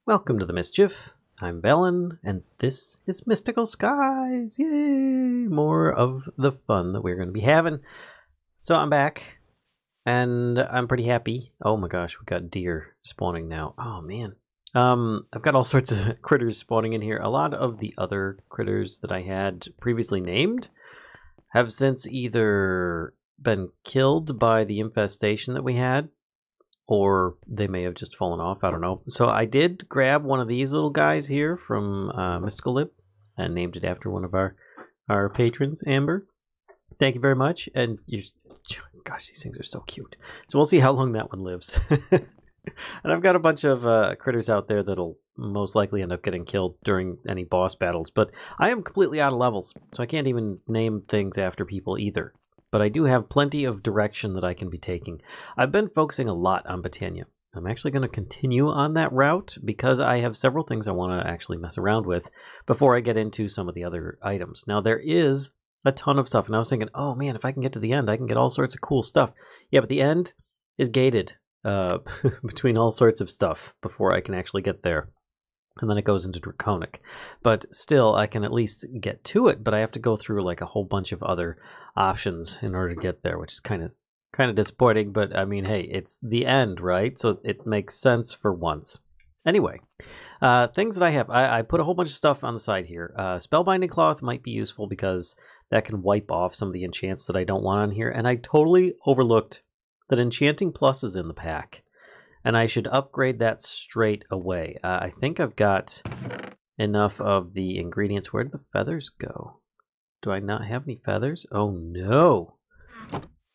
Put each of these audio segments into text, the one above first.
Welcome to the Mischief. I'm Bellin, and this is Mystical Skies. Yay! More of the fun that we're going to be having. So I'm back, and I'm pretty happy. Oh my gosh, we got deer spawning now. Oh man. I've got all sorts of critters spawning in here. A lot of the other critters that I had previously named have since either been killed by the infestation that we had, or they may have just fallen off. I don't know. So I did grab one of these little guys here from Mystical Lip and named it after one of our patrons, Amber. Thank you very much. And gosh, these things are so cute. So we'll see how long that one lives. And I've got a bunch of critters out there that'll most likely end up getting killed during any boss battles. But I am completely out of levels, so I can't even name things after people either. But I do have plenty of direction that I can be taking. I've been focusing a lot on Botania. I'm actually going to continue on that route because I have several things I want to actually mess around with before I get into some of the other items. Now, there is a ton of stuff, and I was thinking, oh man, if I can get to the end, I can get all sorts of cool stuff. Yeah, but the end is gated between all sorts of stuff before I can actually get there. And then it goes into Draconic. But still, I can at least get to it, but I have to go through like a whole bunch of other options in order to get there, which is kind of disappointing, but I mean, hey, it's the end, right? So it makes sense for once. Anyway, things that I have. I put a whole bunch of stuff on the side here. Spellbinding Cloth might be useful because that can wipe off some of the enchants that I don't want on here, and I totally overlooked that Enchanting Plus is in the pack. And I should upgrade that straight away. I think I've got enough of the ingredients. Where did the feathers go? Do I not have any feathers? Oh no.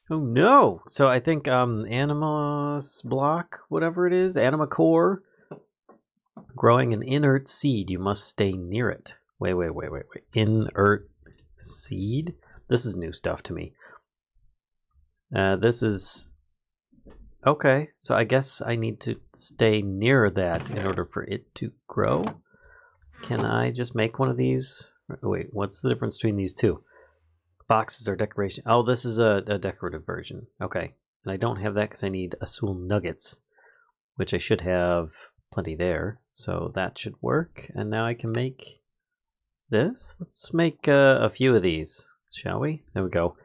Oh no. So I think Animus Block, whatever it is, Anima Core. Growing an inert seed, you must stay near it. Wait. Inert seed? This is new stuff to me. This is... Okay, so I guess I need to stay near that in order for it to grow. Can I just make one of these? Wait, what's the difference between these two? Boxes or decoration? Oh, this is a decorative version. Okay, and I don't have that because I need Azul Nuggets, which I should have plenty there. So that should work. And now I can make this. Let's make a few of these, shall we? There we go.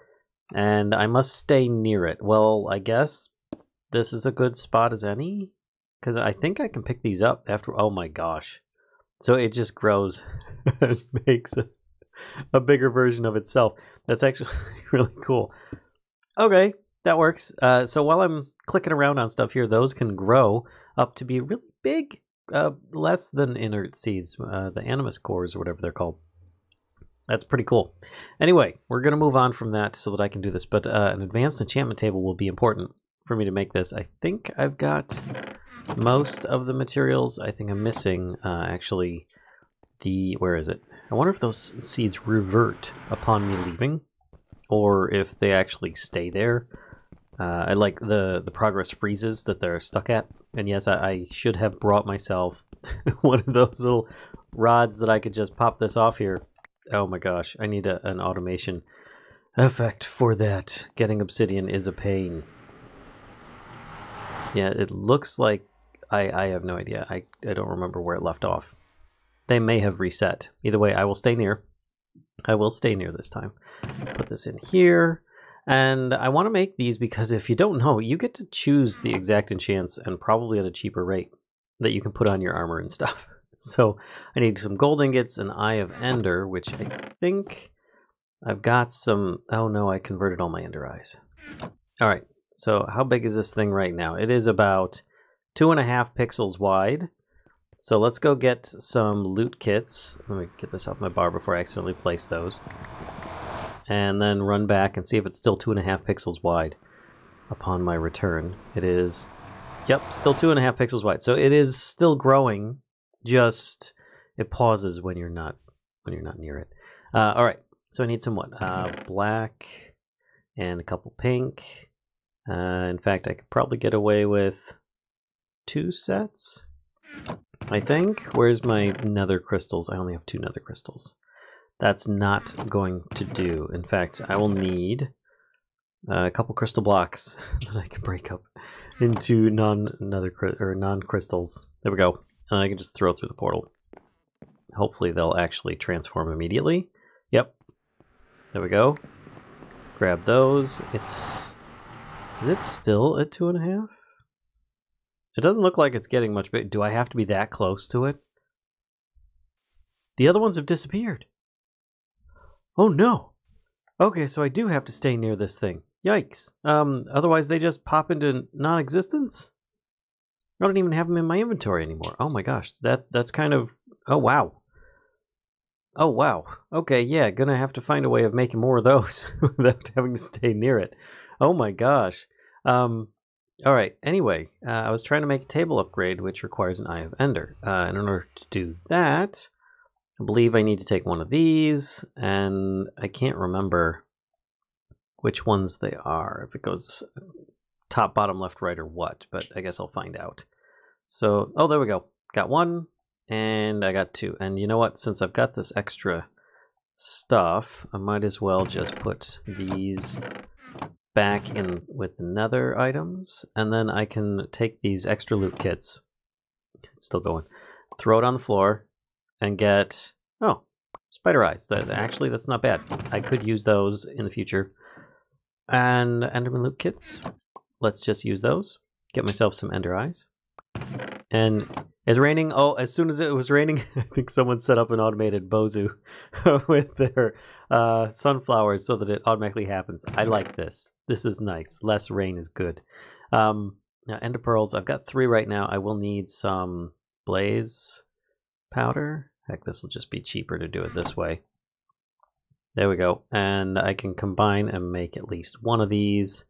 And I must stay near it. Well, I guess this is a good spot as any, because I think I can pick these up after. Oh my gosh. So it just grows and makes a bigger version of itself. That's actually really cool. Okay, that works. So while I'm clicking around on stuff here, those can grow up to be really big, less than inert seeds, the Animus cores or whatever they're called. That's pretty cool. Anyway, we're going to move on from that so that I can do this, but an advanced enchantment table will be important for me to make this. I think I've got most of the materials. I think I'm missing actually where is it? I wonder if those seeds revert upon me leaving or if they actually stay there. I like the progress freezes that they're stuck at. And yes, I should have brought myself one of those little rods that I could just pop this off here. Oh my gosh, I need an automation effect for that. Getting obsidian is a pain. Yeah, it looks like I have no idea. I don't remember where it left off. They may have reset. Either way, I will stay near. I will stay near this time. Put this in here. And I want to make these because if you don't know, you get to choose the exact enchants and probably at a cheaper rate that you can put on your armor and stuff. So I need some gold ingots, an Eye of Ender, which I think I've got some... Oh no, I converted all my Ender Eyes. All right. So how big is this thing right now? It is about 2.5 pixels wide. So let's go get some loot kits. Let me get this off my bar before I accidentally place those. And then run back and see if it's still 2.5 pixels wide upon my return. It is, yep, still 2.5 pixels wide. So it is still growing, just it pauses when you're not near it. All right, so I need some what? Black and a couple pink. In fact, I could probably get away with 2 sets, I think. Where's my nether crystals? I only have 2 nether crystals. That's not going to do. In fact, I will need a couple crystal blocks that I can break up into non-crystals. There we go. And I can just throw through the portal. Hopefully they'll actually transform immediately. Yep. There we go. Grab those. Is it still at 2.5? It doesn't look like it's getting much bigger. Do I have to be that close to it? The other ones have disappeared. Oh no. Okay, so I do have to stay near this thing. Yikes. Otherwise they just pop into non-existence? I don't even have them in my inventory anymore. Oh my gosh. That's kind of... Oh wow. Oh wow. Okay, yeah, gonna have to find a way of making more of those without having to stay near it. Oh my gosh. Alright, anyway, I was trying to make a table upgrade which requires an Eye of Ender. And in order to do that, I believe I need to take one of these, and I can't remember which ones they are, if it goes top, bottom, left, right, or what, but I guess I'll find out. So, oh, there we go. Got one, and I got two. And you know what? Since I've got this extra stuff, I might as well just put these back in with the nether items, and then I can take these extra loot kits, it's still going, throw it on the floor, and get, oh, spider eyes. Actually, that's not bad. I could use those in the future. And Enderman loot kits. Let's just use those. Get myself some ender eyes. And it's raining. Oh, as soon as it was raining, I think someone set up an automated Bozu with their sunflowers so that it automatically happens. I like this. This is nice. Less rain is good. Now, ender pearls. I've got 3 right now. I will need some blaze powder. Heck, this will just be cheaper to do it this way. There we go. And I can combine and make at least one of these.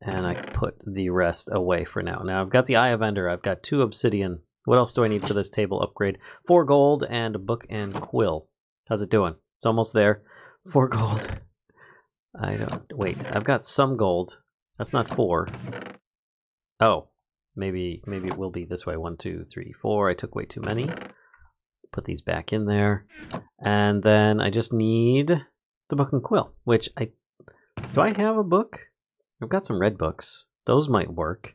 And I can put the rest away for now. Now I've got the Eye of Ender. I've got 2 obsidian. What else do I need for this table upgrade? 4 gold and a book and quill. How's it doing? It's almost there. 4 gold. I don't... Wait, I've got some gold. That's not 4. Oh. Maybe it will be this way. 1, 2, 3, 4. I took way too many. Put these back in there. And then I just need the book and quill, which do I have a book? I've got some red books. Those might work.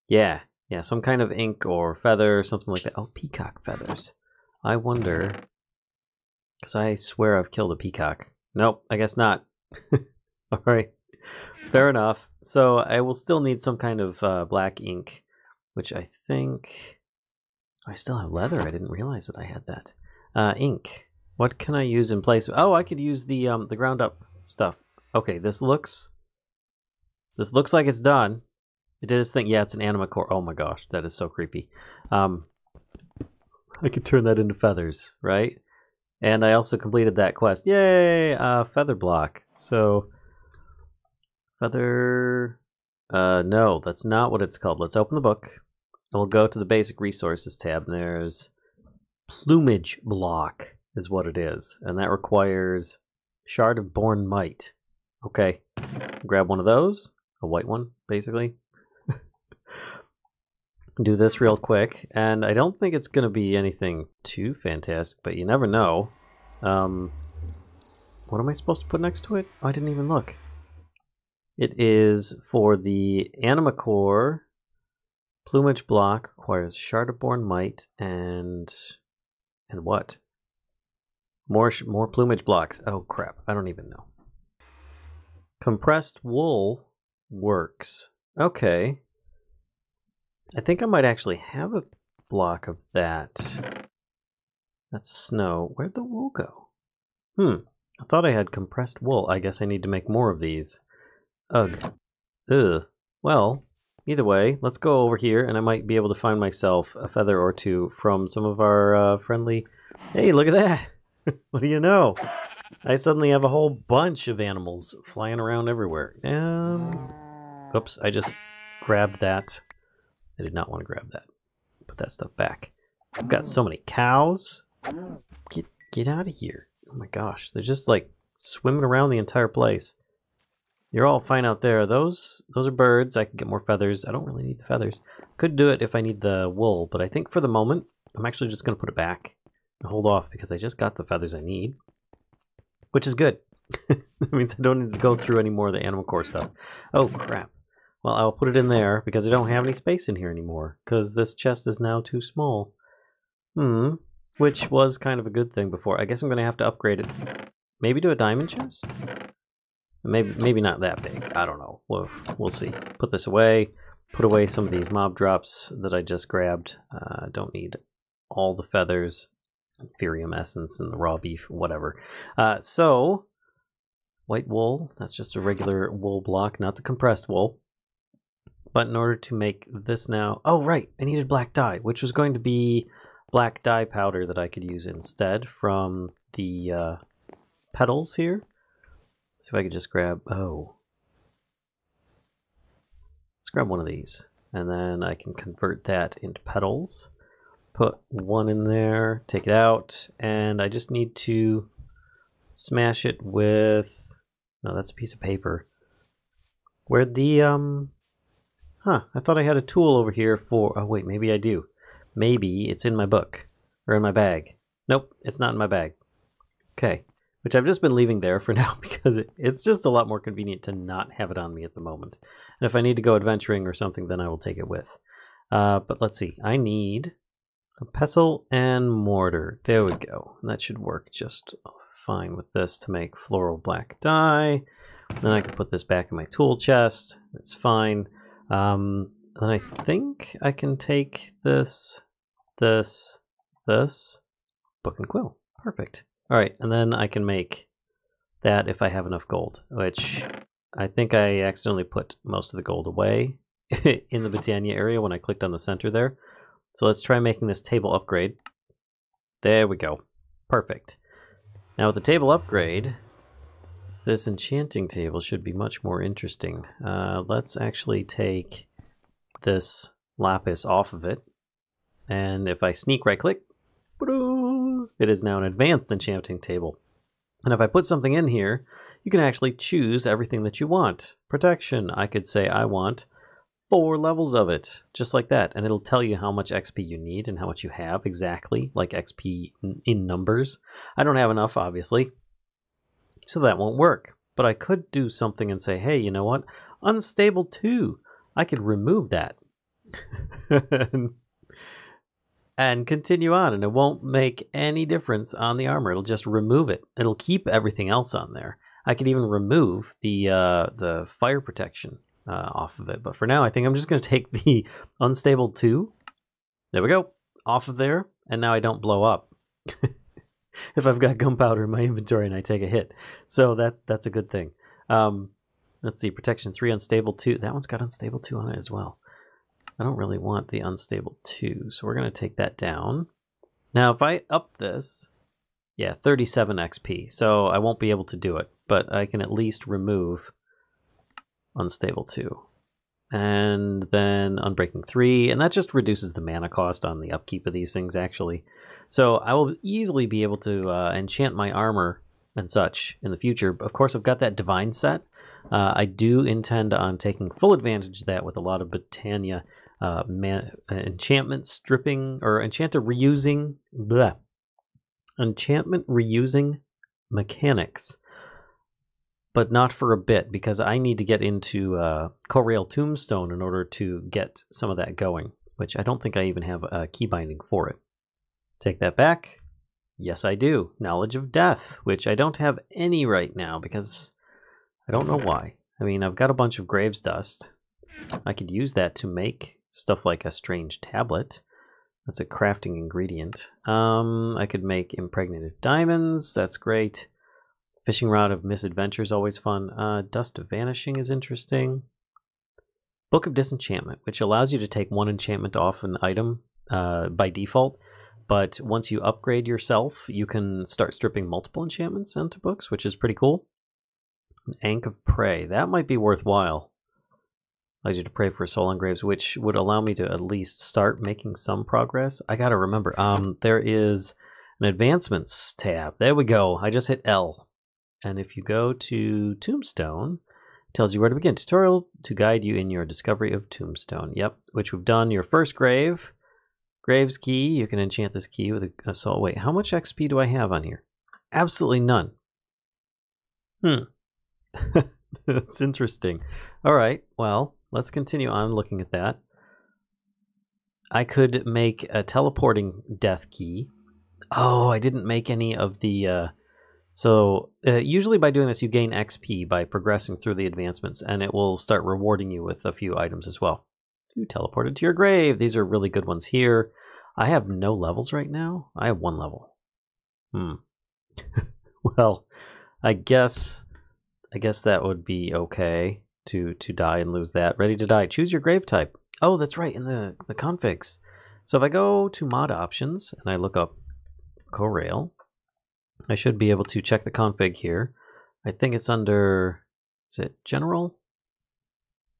Yeah, some kind of ink or feather or something like that. Oh, peacock feathers. I wonder, because I swear I've killed a peacock. Nope, I guess not. All right, fair enough. So I will still need some kind of black ink, which I think... I still have leather. I didn't realize that I had that. Ink. What can I use in place? Oh, I could use the ground up stuff. Okay, this looks like it's done. It did its thing. Yeah, it's an anima core. Oh my gosh, that is so creepy. I could turn that into feathers, right? And I also completed that quest. Yay! Feather block. So, feather... no, that's not what it's called. Let's open the book. We'll go to the basic resources tab, and there's plumage block is what it is. And that requires shard of born might. Okay, grab one of those, a white one, basically. Do this real quick, and I don't think it's going to be anything too fantastic, but you never know. What am I supposed to put next to it? Oh, I didn't even look. It is for the anima core. Plumage block requires shard of born might and what? More plumage blocks. Oh crap! I don't even know. Compressed wool works. Okay. I think I might actually have a block of that. That's snow. Where'd the wool go? I thought I had compressed wool. I guess I need to make more of these. Ugh. Ugh. Well, either way, let's go over here, and I might be able to find myself a feather or two from some of our friendly... Hey, look at that! What do you know? I suddenly have a whole bunch of animals flying around everywhere. Oops, I just grabbed that. I did not want to grab that. Put that stuff back. I've got so many cows. Get out of here. Oh my gosh, they're just like swimming around the entire place. You're all fine out there. Those are birds. I can get more feathers. I don't really need the feathers. Could do it if I need the wool, but I think for the moment, I'm actually just going to put it back and hold off because I just got the feathers I need, which is good. That means I don't need to go through any more of the animal core stuff. Oh, crap. well, I'll put it in there because I don't have any space in here anymore because this chest is now too small. Which was kind of a good thing before. I guess I'm going to have to upgrade it. Maybe to a diamond chest? Maybe not that big. I don't know. We'll see. Put this away. Put away some of these mob drops that I just grabbed. Don't need all the feathers, Ferium essence, and the raw beef, whatever. So, white wool. That's just a regular wool block, not the compressed wool. But in order to make this now... Oh, right. I needed black dye, which was going to be black dye powder that I could use instead from the petals here. See if I could just grab... Oh. Let's grab one of these. And then I can convert that into petals. Put one in there, take it out, and I just need to smash it with... No, that's a piece of paper. Where'd the... I thought I had a tool over here for... Oh, wait, maybe I do. Maybe it's in my book. Or in my bag. Nope, it's not in my bag. Okay. Which I've just been leaving there for now because it's just a lot more convenient to not have it on me at the moment. And if I need to go adventuring or something, then I will take it with. But let's see. I need a pestle and mortar. There we go. And that should work just fine with this to make floral black dye. Then I can put this back in my tool chest. That's fine. Then I think I can take this, book and quill. Perfect. All right, and then I can make that if I have enough gold, which I think I accidentally put most of the gold away in the Britannia area when I clicked on the center there. So let's try making this table upgrade. There we go. Perfect. Now with the table upgrade, this enchanting table should be much more interesting. Let's actually take this lapis off of it. And if I sneak right click, it is now an advanced enchanting table. And if I put something in here, you can actually choose everything that you want. Protection, I could say I want 4 levels of it, just like that. And it'll tell you how much XP you need and how much you have exactly, like XP in numbers. I don't have enough, obviously, so that won't work. But I could do something and say, hey, you know what? Unstable 2. I could remove that. And continue on, and it won't make any difference on the armor. It'll just remove it. It'll keep everything else on there. I could even remove the fire protection off of it. But for now, I think I'm just going to take the unstable 2. There we go. Off of there. And now I don't blow up. If I've got gunpowder in my inventory and I take a hit. So that's a good thing. Let's see. Protection 3, unstable 2. That one's got unstable 2 on it as well. I don't really want the unstable 2, so we're going to take that down. Now, if I up this, yeah, 37 XP, so I won't be able to do it, but I can at least remove unstable 2. And then unbreaking 3, and that just reduces the mana cost on the upkeep of these things, actually. So I will easily be able to enchant my armor and such in the future. Of course, I've got that divine set. I do intend on taking full advantage of that with a lot of Britannia enchantment stripping or enchantment reusing mechanics, but not for a bit because I need to get into Corail Tombstone in order to get some of that going, which I don't think I even have a key binding for it. Take that back. Yes, I do. Knowledge of Death, which I don't have any right now because I don't know why. I mean, I've got a bunch of Graves Dust. I could use that to make stuff like a strange tablet. That's a crafting ingredient. I could make impregnated diamonds. That's great. Fishing rod of misadventure is always fun. Dust of vanishing is interesting. Book of disenchantment, which allows you to take 1 enchantment off an item by default. But once you upgrade yourself, you can start stripping multiple enchantments into books, which is pretty cool. Ankh of Prey. That might be worthwhile. Allows you to pray for soul engraves, which would allow me to at least start making some progress. I gotta remember, there is an advancements tab. There we go. I just hit L. And if you go to Tombstone, it tells you where to begin. Tutorial to guide you in your discovery of Tombstone. Yep, which we've done. Your first grave. Graves key. You can enchant this key with a soul. Wait, how much XP do I have on here? Absolutely none. That's interesting. All right, well, let's continue on looking at that. I could make a teleporting death key. Oh, I didn't make any of the... usually by doing this, you gain XP by progressing through the advancements, and it will start rewarding you with a few items as well. You teleported to your grave. These are really good ones here. I have no levels right now. I have 1 level. Well, I guess that would be okay to die and lose that. Ready to die. Choose your grave type. Oh, that's right, in the configs. So if I go to mod options and I look up Corail, I should be able to check the config here. I think it's under, is it general?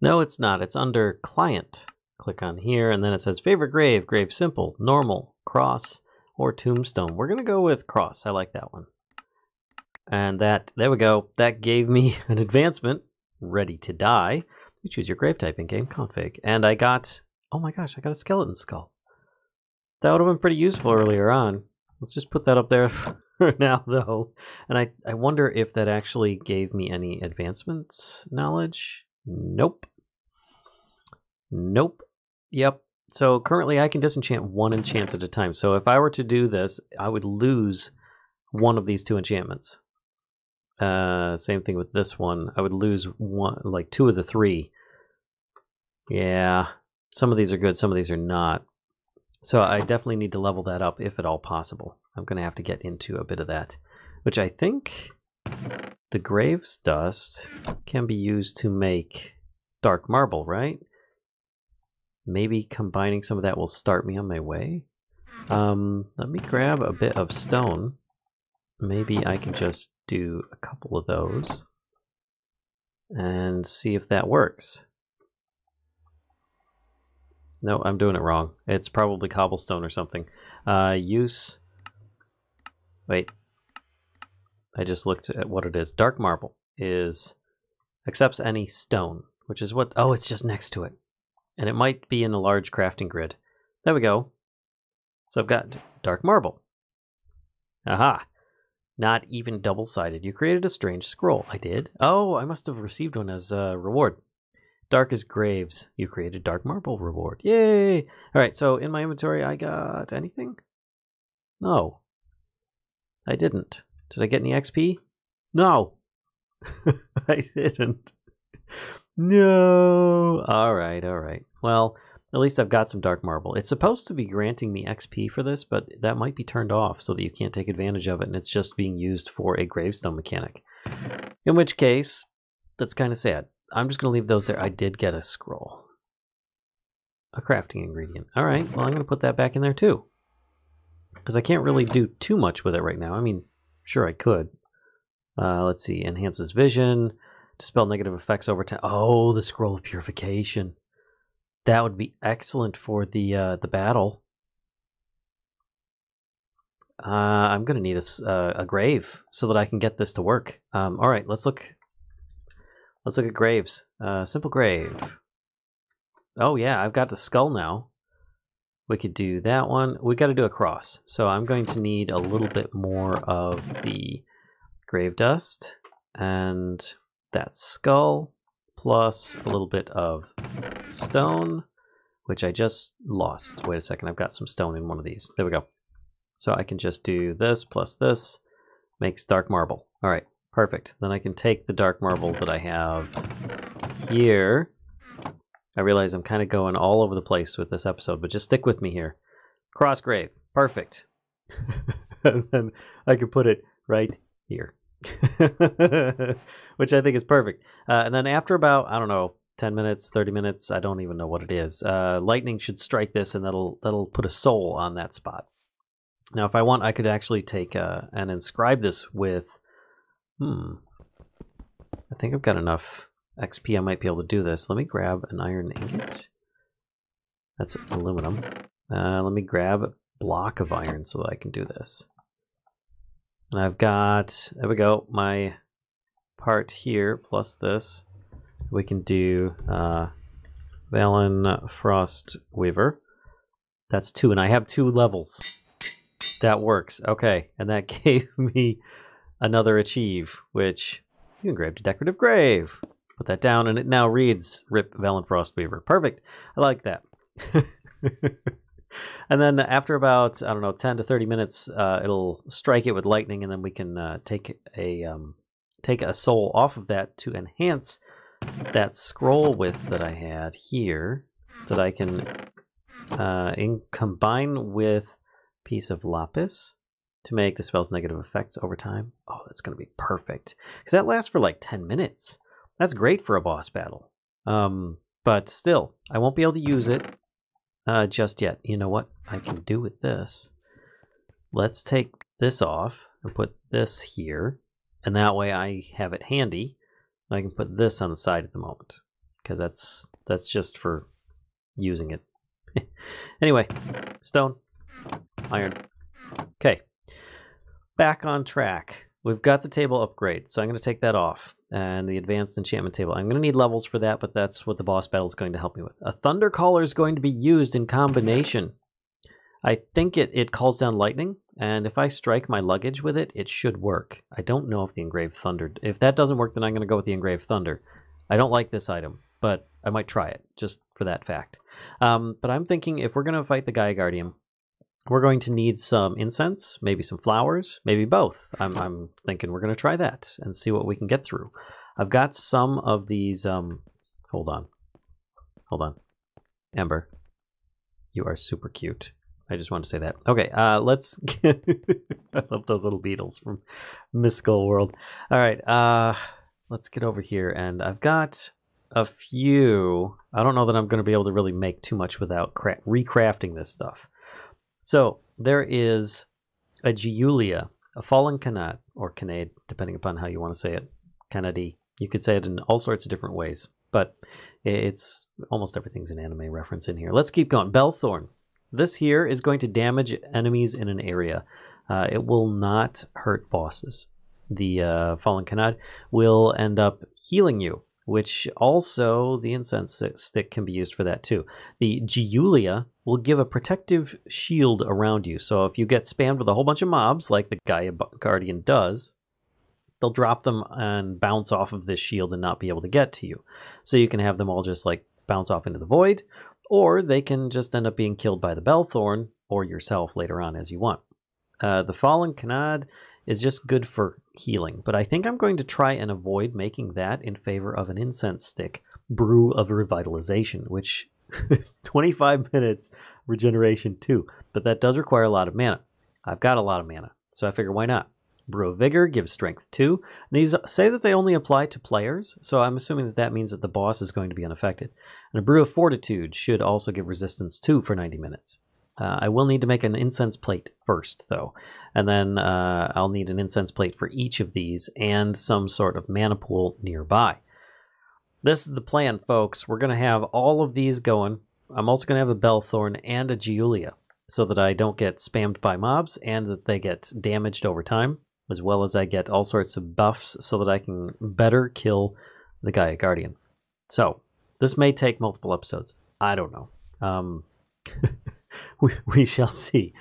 No, it's not. It's under client. Click on here, and then it says favorite grave, grave simple, normal, cross, or tombstone. We're going to go with cross. I like that one. And there we go. That gave me an advancement, ready to die. You choose your grave type in game config. And I got, oh my gosh, I got a skeleton skull. That would have been pretty useful earlier on. Let's just put that up there for now, though. And I wonder if that actually gave me any advancements knowledge. Nope. Nope. Yep. So currently I can disenchant 1 enchant at a time. So if I were to do this, I would lose one of these 2 enchantments. Same thing with this one. I would lose 2 of the 3. Yeah. Some of these are good, some of these are not. So I definitely need to level that up if at all possible. I'm going to have to get into a bit of that, which I think the Graves Dust can be used to make dark marble, right? Maybe combining some of that will start me on my way. Let me grab a bit of stone. Maybe I can just do a couple of those and see if that works. No, I'm doing it wrong. It's probably cobblestone or something. Use... Wait. I just looked at what it is. Dark marble is... accepts any stone, which is what... Oh, it's just next to it. And it might be in a large crafting grid. There we go. So I've got dark marble. Aha! Not even double-sided. You created a strange scroll. I did? Oh, I must have received one as a reward. Dark as graves. You created dark marble reward. Yay! Alright, so in my inventory I got anything? No. I didn't. Did I get any XP? No! I didn't. No! Alright, alright. Well, at least I've got some dark marble. It's supposed to be granting me XP for this, but that might be turned off so that you can't take advantage of it, and it's just being used for a gravestone mechanic. In which case, that's kind of sad. I'm just going to leave those there. I did get a scroll. A crafting ingredient. Alright, well I'm going to put that back in there too. Because I can't really do too much with it right now. I mean, sure I could. Let's see. Enhances vision. Dispel negative effects over time. Oh, the scroll of purification. That would be excellent for the battle. I'm going to need a grave so that I can get this to work. Alright, let's look. Let's look at graves. Simple grave. Oh yeah, I've got the skull now. We could do that one. We got to do a cross. So I'm going to need a little bit more of the grave dust and that skull plus a little bit of stone, which I just lost. Wait a second, I've got some stone in one of these. There we go. So I can just do this plus this, makes dark marble. All right. Perfect. Then I can take the dark marble that I have here. I realize I'm kind of going all over the place with this episode, but just stick with me here. Cross grave. Perfect. And then I can put it right here. Which I think is perfect. And then after about, I don't know, 10 minutes, 30 minutes, I don't even know what it is. Lightning should strike this and that'll put a soul on that spot. Now if I want, I could actually take and inscribe this with... I think I've got enough XP I might be able to do this. Let me grab an iron ingot. That's aluminum. Let me grab a block of iron so that I can do this. And I've got, there we go, my part here plus this. We can do Valen Frost Weaver. That's 2, and I have 2 levels. That works. Okay, and that gave me another achieve, which you engraved a decorative grave. put that down, and it now reads Rip Velen Frostweaver. Perfect. I like that. And then after about, I don't know, 10 to 30 minutes, it'll strike it with lightning, and then we can take a soul off of that to enhance that scroll width that I had here, that I can combine with piece of lapis to make the spell's negative effects over time. Oh, that's going to be perfect, because that lasts for like 10 minutes. That's great for a boss battle. But still, I won't be able to use it just yet. You know what I can do with this? Let's take this off and put this here, and that way I have it handy. I can put this on the side at the moment, because that's just for using it. Anyway, stone, iron. Okay, back on track. We've got the table upgrade, so I'm going to take that off. And the advanced enchantment table. I'm going to need levels for that, but that's what the boss battle is going to help me with. A thunder caller is going to be used in combination. I think it calls down lightning, and if I strike my luggage with it, it should work. I don't know if the engraved thunder... If that doesn't work, then I'm going to go with the engraved thunder. I don't like this item, but I might try it, just for that fact. But I'm thinking if we're going to fight the Gaia Guardian, we're going to need some incense, maybe some flowers, maybe both. I'm thinking we're going to try that and see what we can get through. I've got some of these... Hold on. Ember, you are super cute. I just want to say that. Okay, let's get... I love those little beetles from Mystical World. All right, let's get over here. And I've got a few... I don't know that I'm going to be able to really make too much without recrafting this stuff. So there is a Giulia, a fallen Kanad, or Kanade, depending upon how you want to say it. Kanadi. You could say it in all sorts of different ways, but it's almost everything's an anime reference in here. Let's keep going. Bellthorn. This here is going to damage enemies in an area. It will not hurt bosses. The fallen Kanad will end up healing you, which also the incense stick can be used for that too. The Giulia will give a protective shield around you. So if you get spammed with a whole bunch of mobs, like the Gaia Guardian does, they'll drop them and bounce off of this shield and not be able to get to you. So you can have them all just like bounce off into the void, or they can just end up being killed by the Bellthorn or yourself later on as you want. The Fallen Kanad is just good for healing, but I think I'm going to try and avoid making that in favor of an incense stick, Brew of Revitalization, which is 25 minutes regeneration too, but that does require a lot of mana. I've got a lot of mana, so I figure why not? Brew of Vigor gives strength 2. These say that they only apply to players, so I'm assuming that that means that the boss is going to be unaffected. And a Brew of Fortitude should also give resistance 2 for 90 minutes. I will need to make an incense plate first, though. And then I'll need an incense plate for each of these and some sort of mana pool nearby. This is the plan, folks. We're going to have all of these going. I'm also going to have a Bellthorn and a Giulia, so that I don't get spammed by mobs and that they get damaged over time, as well as I get all sorts of buffs so that I can better kill the Gaia Guardian. So, this may take multiple episodes. I don't know. We shall see.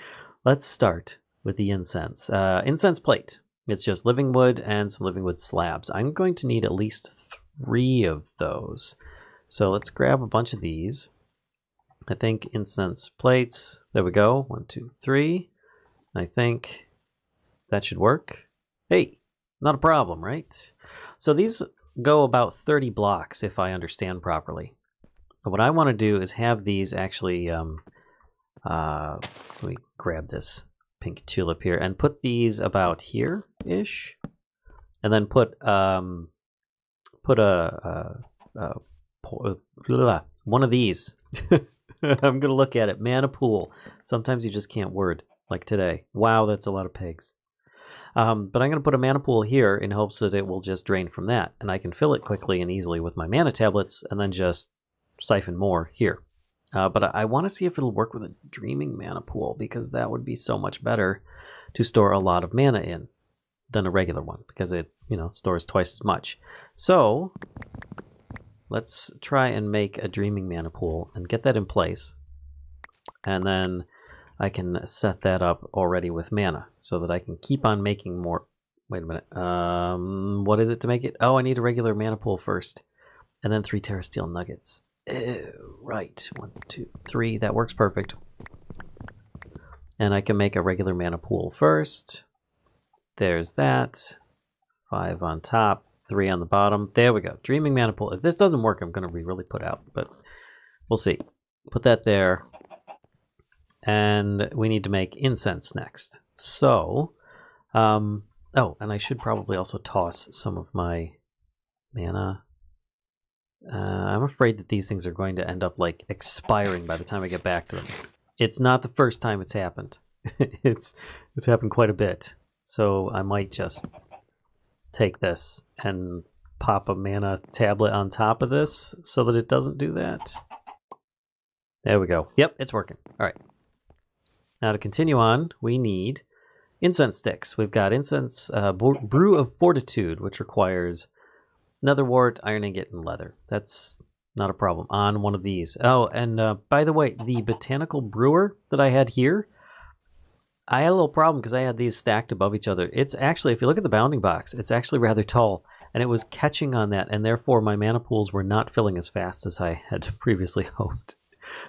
Let's start with the incense. Incense plate. It's just living wood and some living wood slabs. I'm going to need at least 3 of those. So let's grab a bunch of these. I think incense plates. There we go. 1, 2, 3. I think that should work. Hey, not a problem, right? So these go about 30 blocks if I understand properly. But what I want to do is have these actually... let me grab this pink tulip here and put these about here-ish. And then put one of these. I'm going to look at it. Mana pool. Sometimes you just can't word, like today. Wow, that's a lot of pegs. But I'm going to put a mana pool here in hopes that it will just drain from that. And I can fill it quickly and easily with my mana tablets and then just siphon more here. But I want to see if it'll work with a Dreaming Mana pool, because that would be so much better to store a lot of mana in than a regular one, because it, stores twice as much. So let's try and make a Dreaming Mana pool and get that in place. And then I can set that up already with mana so that I can keep on making more. Wait a minute. What is it to make it? Oh, I need a regular mana pool first. And then 3 Terrasteel nuggets. Right. 1, 2, 3. That works perfect. And I can make a regular mana pool first. There's that. 5 on top, 3 on the bottom. There we go. Dreaming mana pool. If this doesn't work, I'm going to be really put out, but we'll see. Put that there. And we need to make incense next. So, oh, and I should probably also toss some of my mana. I'm afraid that these things are going to end up like expiring by the time I get back to them. It's not the first time it's happened. it's happened quite a bit. So I might just take this and pop a mana tablet on top of this so that it doesn't do that. There we go. Yep, it's working. All right. Now to continue on, we need incense sticks. We've got incense, Brew of Fortitude, which requires nether wart, iron ingot, and leather. That's not a problem on one of these. Oh, and by the way, the botanical brewer that I had here, I had a little problem because I had these stacked above each other. It's actually, if you look at the bounding box, it's actually rather tall, and it was catching on that, and therefore my mana pools were not filling as fast as I had previously hoped.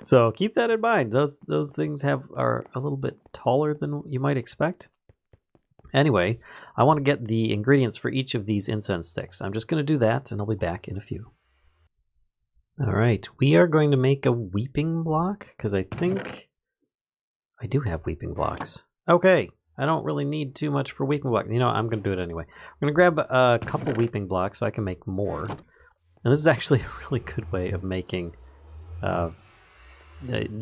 So keep that in mind. Those things are a little bit taller than you might expect. Anyway, I want to get the ingredients for each of these incense sticks. I'm just going to do that, and I'll be back in a few. All right, we are going to make a weeping block, because I think I do have weeping blocks. Okay, I don't really need too much for weeping block. You know, I'm going to do it anyway. I'm going to grab a couple weeping blocks so I can make more. And this is actually a really good way of making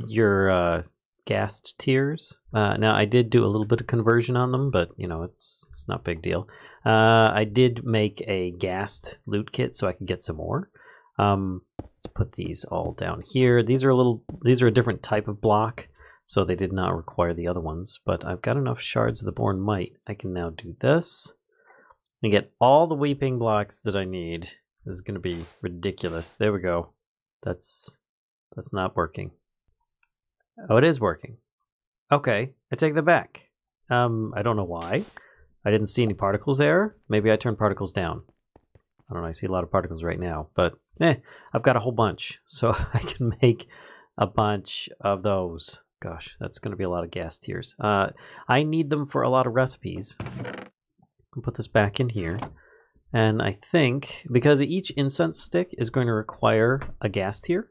your ghast tears. Now, I did do a little bit of conversion on them, but, you know, it's not a big deal. I did make a ghast loot kit so I could get some more. Let's put these all down here. These are a different type of block, so they did not require the other ones, but I've got enough shards of the Born Might. I can now do this and get all the weeping blocks that I need. This is going to be ridiculous. There we go. That's not working. Oh, it is working. Okay, I take that back. I don't know why. I didn't see any particles there. Maybe I turned particles down. I don't know, I see a lot of particles right now, but I've got a whole bunch, so I can make a bunch of those. Gosh, that's going to be a lot of ghast tears. I need them for a lot of recipes. I'll put this back in here. And I think, because each incense stick is going to require a ghast tear,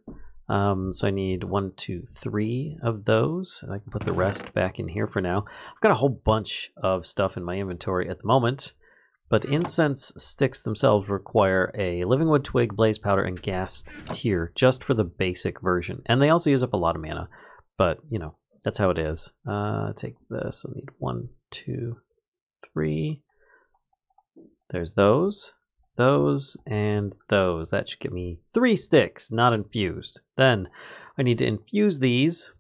so I need 1, 2, 3 of those. And I can put the rest back in here for now. I've got a whole bunch of stuff in my inventory at the moment, but incense sticks themselves require a living wood twig, blaze powder, and ghast tear just for the basic version. And they also use up a lot of mana, but you know, that's how it is. Take this. I need 1, 2, 3. There's those, and those. That should give me 3 sticks, not infused. Then I need to infuse these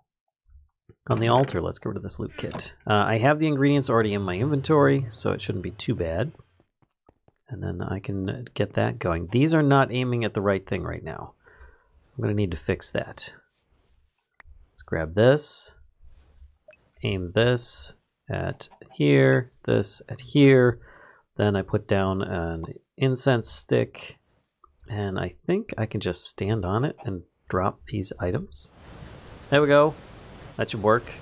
on the altar. Let's get rid of this loot kit. I have the ingredients already in my inventory, so it shouldn't be too bad. And then I can get that going. These are not aiming at the right thing right now. I'm going to need to fix that. Let's grab this. Aim this at here. This at here. Then I put down an incense stick. And I think I can just stand on it and drop these items. There we go. That should work.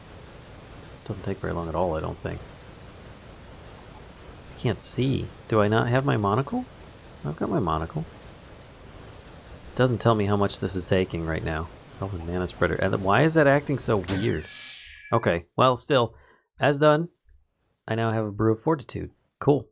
Doesn't take very long at all, I don't think. Can't see. Do I not have my monocle? I've got my monocle. Doesn't tell me how much this is taking right now. Oh, the mana spreader. And why is that acting so weird? Okay, well, still, as done, I now have a Brew of Fortitude. Cool.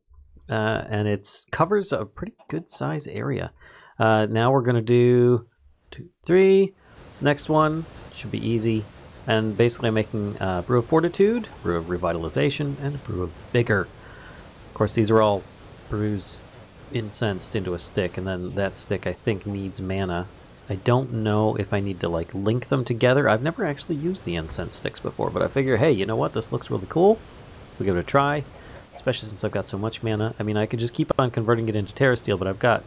And it covers a pretty good size area. Now we're going to do 2, 3. Next one should be easy. And basically I'm making Brew of Fortitude, Brew of Revitalization, and Brew of Vigor. Of course, these are all brews incensed into a stick, and then that stick, I think, needs mana. I don't know if I need to, like, link them together. I've never actually used the incense sticks before, but I figure, hey, you know what? This looks really cool. We'll give it a try, especially since I've got so much mana. I mean, I could just keep on converting it into Terrasteel, but I've got,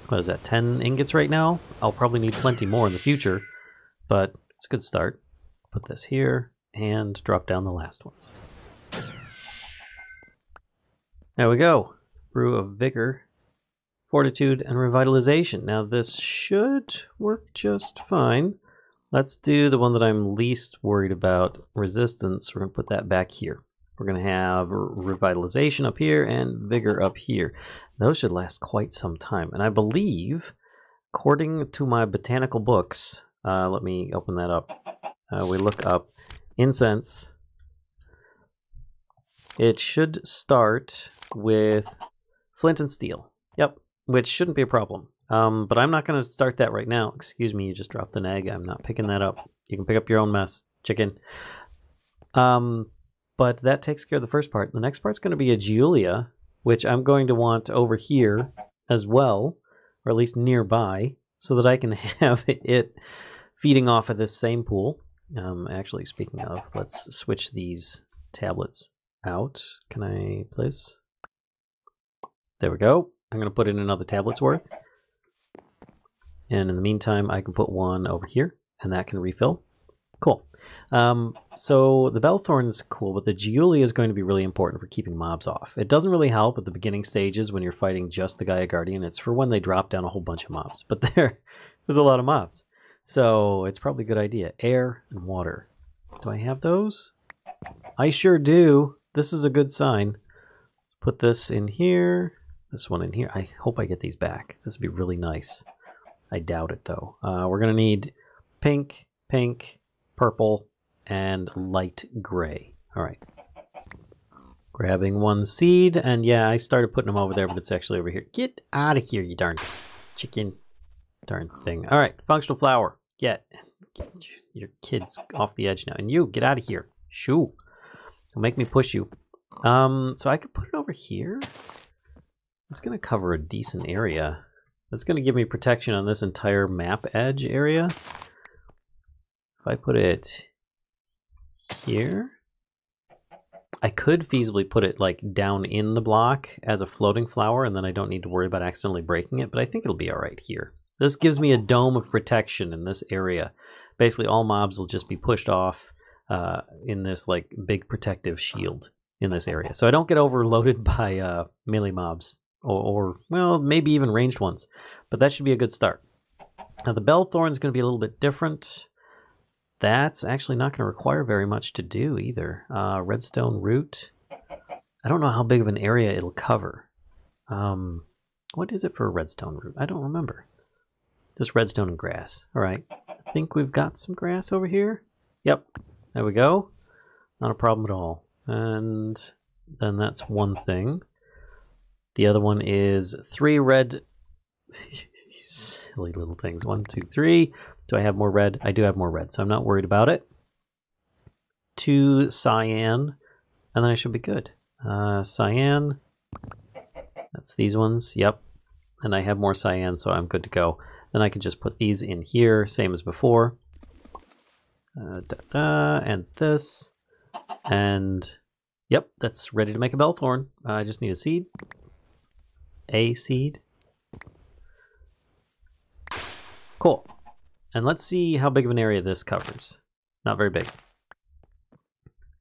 what is that, 10 ingots right now? I'll probably need plenty more in the future, but it's a good start. Put this here, and drop down the last ones. There we go. Brew of Vigor fortitude, and revitalization. Now this should work just fine. Let's do the one that I'm least worried about, resistance. We're going to put that back here. We're going to have revitalization up here and vigor up here. Those should last quite some time. And I believe, according to my botanical books, let me open that up. We look up incense. It should start with flint and steel. Yep, which shouldn't be a problem. But I'm not going to start that right now. Excuse me, you just dropped an egg. I'm not picking that up. You can pick up your own mess, chicken. But that takes care of the first part. The next part's going to be a Giulia, which I'm going to want over here as well, or at least nearby, so that I can have it feeding off of this same pool. Actually, speaking of, let's switch these tablets out. Can I place? There we go. I'm going to put in another tablet's worth. And in the meantime, I can put one over here, and that can refill. Cool. So the Bellthorn's cool, but the Giulia is going to be really important for keeping mobs off. It doesn't really help at the beginning stages when you're fighting just the Gaia Guardian. It's for when they drop down a whole bunch of mobs. But there's a lot of mobs. So it's probably a good idea. Air and water. Do I have those? I sure do. This is a good sign. Put this in here. This one in here. I hope I get these back. This would be really nice. I doubt it, though. We're going to need pink, purple, and light gray. All right. Grabbing one seed, and yeah, I started putting them over there, but it's actually over here. Get out of here, you darn chicken. Darn thing. All right, functional flower. Get your kids off the edge now. And you, get out of here. Shoo. Don't make me push you. So I could put it over here. It's going to cover a decent area. That's going to give me protection on this entire map edge area. If I put it here, I could feasibly put it like down in the block as a floating flower, and then I don't need to worry about accidentally breaking it, but I think it'll be all right here. This gives me a dome of protection in this area. Basically, all mobs will just be pushed off in this like big protective shield in this area. So I don't get overloaded by melee mobs. Or, well, maybe even ranged ones. But that should be a good start. Now, the Bellthorn is going to be a little bit different. That's actually not going to require very much to do either. Redstone root. I don't know how big of an area it'll cover. What is it for a redstone root? I don't remember. Just redstone and grass. All right. I think we've got some grass over here. Yep. There we go. Not a problem at all. And then that's one thing. The other one is 3 red. Silly little things. 1, 2, 3. Do I have more red? I do have more red, so I'm not worried about it. 2 cyan, and then I should be good. Cyan. That's these ones. Yep. And I have more cyan, so I'm good to go. Then I can just put these in here, same as before. And this. And yep, that's ready to make a Bellthorn. I just need a seed. A seed. Cool. And let's see how big of an area this covers. Not very big.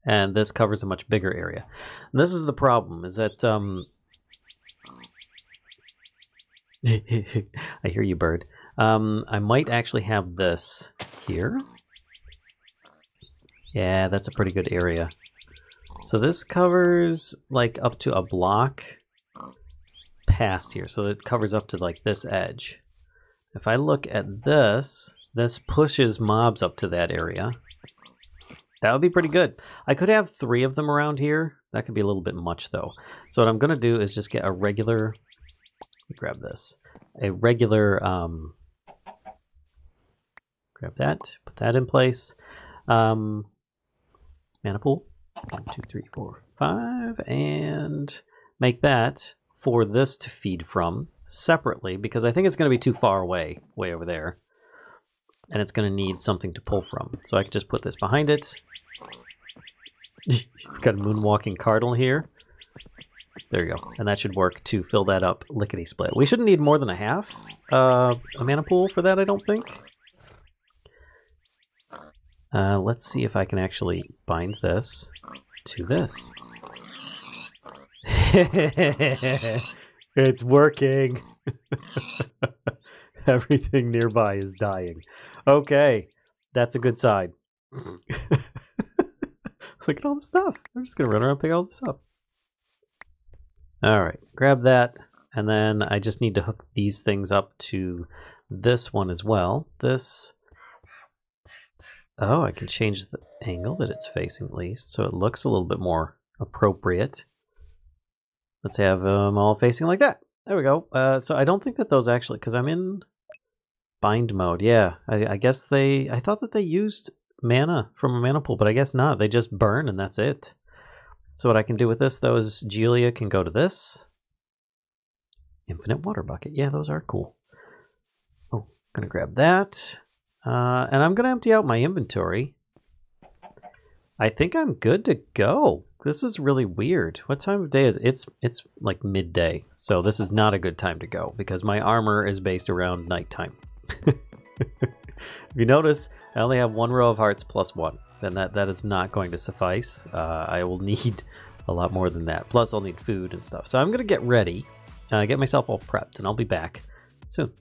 And this covers a much bigger area. And this is the problem, is that I hear you, bird. I might actually have this here. Yeah, that's a pretty good area. So this covers like up to a block past here, so it covers up to like this edge. If I look at this, this pushes mobs up to that area. That would be pretty good. I could have 3 of them around here. That could be a little bit much though. So what I'm going to do is just get a regular, grab this, a regular, grab that, put that in place. Mana pool, 1, 2, 3, 4, 5, and make that for this to feed from separately, because I think it's going to be too far away, way over there, and it's going to need something to pull from. So I can just put this behind it. Got a moonwalking cardinal here. There you go, and that should work to fill that up lickety split. We shouldn't need more than a half a mana pool for that, I don't think. Let's see if I can actually bind this to this. It's working. Everything nearby is dying. Okay, that's a good sign. Look at all the stuff. I'm just going to run around and pick all this up. All right, grab that. And then I just need to hook these things up to this one as well. This... Oh, I can change the angle that it's facing at least, so it looks a little bit more appropriate. Let's have them all facing like that. There we go. So I don't think that those actually, because I'm in bind mode. Yeah, I guess they... I thought that they used mana from a mana pool, but I guess not. They just burn and that's it. So what I can do with this, though, is Julia can go to this. Infinite water bucket. Yeah, those are cool. Oh, gonna grab that. And I'm gonna empty out my inventory. I think I'm good to go. This is really weird. What time of day is it? It's like midday. So this is not a good time to go because my armor is based around nighttime. If you notice, I only have 1 row of hearts plus 1. Then that is not going to suffice. I will need a lot more than that. Plus I'll need food and stuff. So I'm gonna get ready, get myself all prepped, and I'll be back soon.